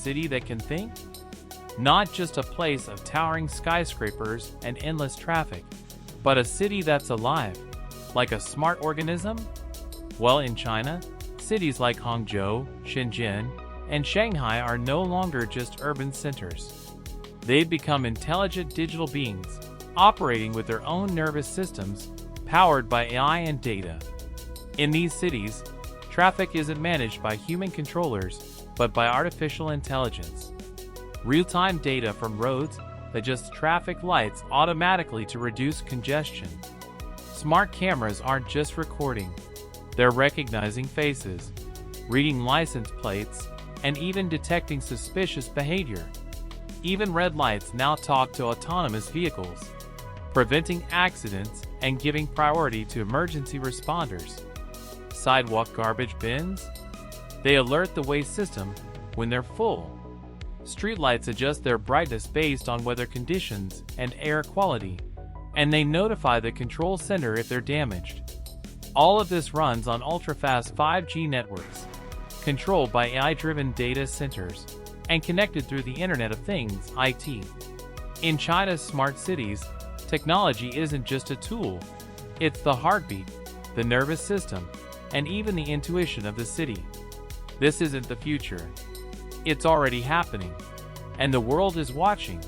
city that can think? Not just a place of towering skyscrapers and endless traffic, but a city that's alive, like a smart organism? Well, in China, cities like Hangzhou, Shenzhen, and Shanghai are no longer just urban centers. They've become intelligent digital beings, operating with their own nervous systems, powered by AI and data. In these cities, traffic isn't managed by human controllers, but by artificial intelligence. Real-time data from roads adjust traffic lights automatically to reduce congestion. Smart cameras aren't just recording, they're recognizing faces, reading license plates, and even detecting suspicious behavior. Even red lights now talk to autonomous vehicles, preventing accidents and giving priority to emergency responders. Sidewalk garbage bins? They alert the waste system when they're full. Streetlights adjust their brightness based on weather conditions and air quality, and they notify the control center if they're damaged. All of this runs on ultra-fast 5G networks, controlled by AI-driven data centers, and connected through the Internet of Things (IT). In China's smart cities, technology isn't just a tool, it's the heartbeat, the nervous system, and even the intuition of the city. This isn't the future. It's already happening, and the world is watching.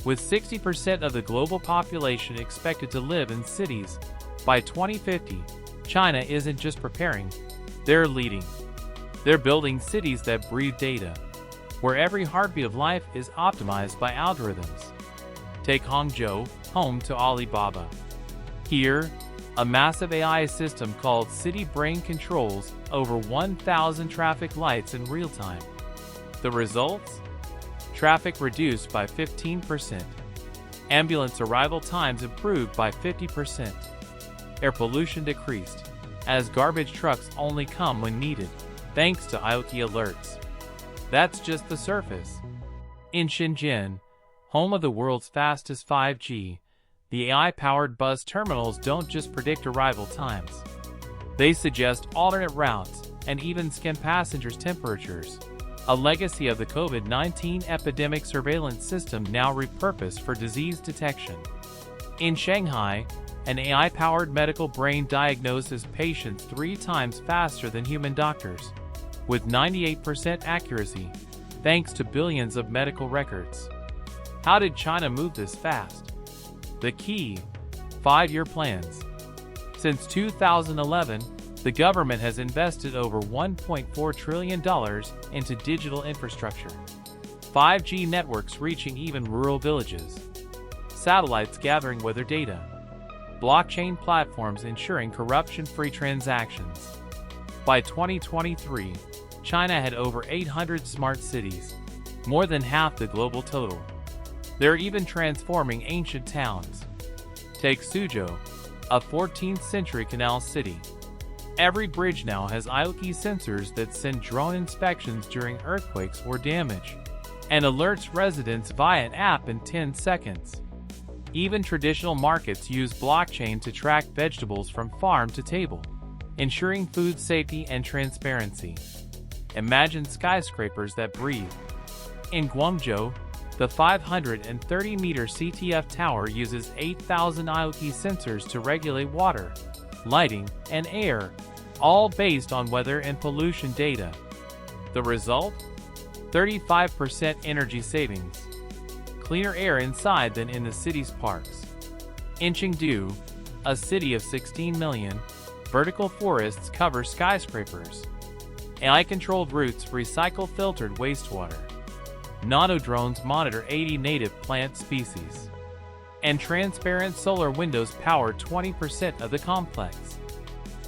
With 60% of the global population expected to live in cities by 2050, China isn't just preparing, they're leading. They're building cities that breathe data, where every heartbeat of life is optimized by algorithms. Take Hangzhou, home to Alibaba. Here, a massive AI system called City Brain controls over 1,000 traffic lights in real time. The results? Traffic reduced by 15%. Ambulance arrival times improved by 50%. Air pollution decreased, as garbage trucks only come when needed, thanks to IoT alerts. That's just the surface. In Shenzhen, home of the world's fastest 5G, the AI-powered bus terminals don't just predict arrival times. They suggest alternate routes and even scan passengers' temperatures, a legacy of the COVID-19 epidemic surveillance system now repurposed for disease detection. In Shanghai, an AI-powered medical brain diagnoses patients 3 times faster than human doctors, with 98% accuracy, thanks to billions of medical records. How did China move this fast? The key: 5-year plans. Since 2011, the government has invested over $1.4 trillion into digital infrastructure. 5G networks reaching even rural villages. Satellites gathering weather data. Blockchain platforms ensuring corruption-free transactions. By 2023, China had over 800 smart cities, more than half the global total. They're even transforming ancient towns. Take Suzhou, a 14th century canal city. Every bridge now has IoT sensors that send drone inspections during earthquakes or damage, and alerts residents via an app in 10 seconds. Even traditional markets use blockchain to track vegetables from farm to table, ensuring food safety and transparency. Imagine skyscrapers that breathe. In Guangzhou, the 530-meter CTF tower uses 8,000 IoT sensors to regulate water, lighting, and air, all based on weather and pollution data. The result? 35% energy savings. Cleaner air inside than in the city's parks. In Chengdu, a city of 16 million, vertical forests cover skyscrapers. AI-controlled routes recycle filtered wastewater. Nano drones monitor 80 native plant species. And transparent solar windows power 20% of the complex.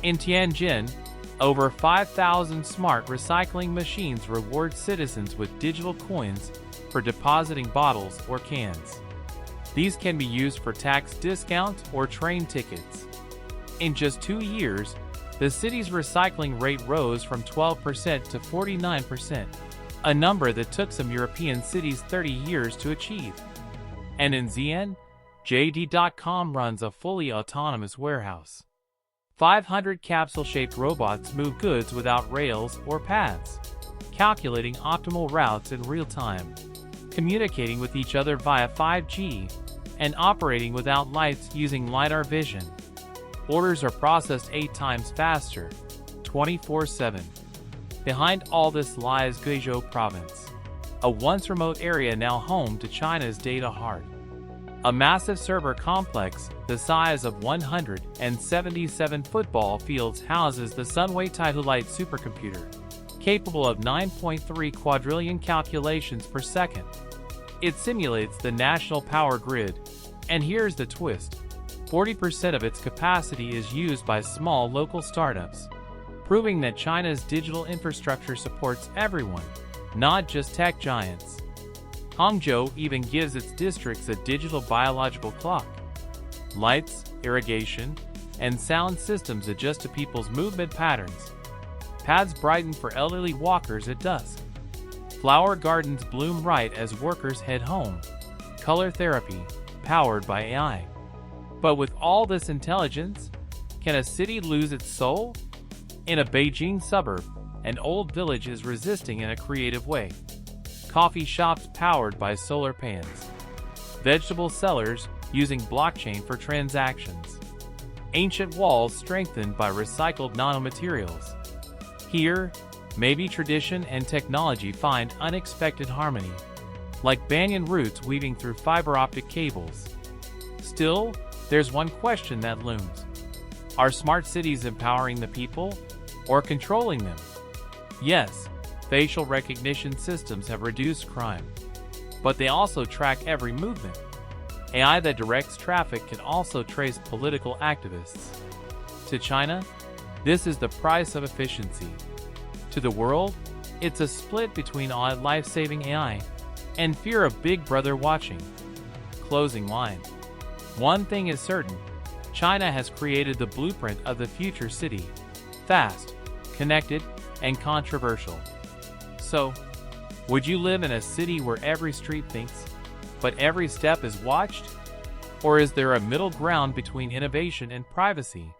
In Tianjin, over 5,000 smart recycling machines reward citizens with digital coins for depositing bottles or cans. These can be used for tax discounts or train tickets. In just 2 years, the city's recycling rate rose from 12% to 49%, a number that took some European cities 30 years to achieve. And in Xi'an, JD.com runs a fully autonomous warehouse. 500 capsule-shaped robots move goods without rails or paths. calculating optimal routes in real time, communicating with each other via 5G, and operating without lights using LiDAR vision. Orders are processed 8 times faster, 24/7. Behind all this lies Guizhou Province, a once remote area now home to China's data heart. A massive server complex the size of 177 football fields houses the Sunway Taihulite supercomputer, capable of 9.3 quadrillion calculations per second. It simulates the national power grid, and here's the twist: 40% of its capacity is used by small local startups, proving that China's digital infrastructure supports everyone, not just tech giants. Hangzhou even gives its districts a digital biological clock. Lights, irrigation, and sound systems adjust to people's movement patterns. Paths brighten for elderly walkers at dusk. Flower gardens bloom right as workers head home. Color therapy, powered by AI. But with all this intelligence, can a city lose its soul? In a Beijing suburb, an old village is resisting in a creative way. Coffee shops powered by solar pans. Vegetable sellers using blockchain for transactions. Ancient walls strengthened by recycled nanomaterials. Here, maybe tradition and technology find unexpected harmony, like banyan roots weaving through fiber optic cables. Still, there's one question that looms. Are smart cities empowering the people or controlling them? Yes, facial recognition systems have reduced crime, but they also track every movement. AI that directs traffic can also trace political activists. To China, this is the price of efficiency. To the world, it's a split between life-saving AI and fear of Big Brother watching. Closing line. One thing is certain: China has created the blueprint of the future city. Fast, connected, and controversial. So, would you live in a city where every street thinks, but every step is watched? Or is there a middle ground between innovation and privacy?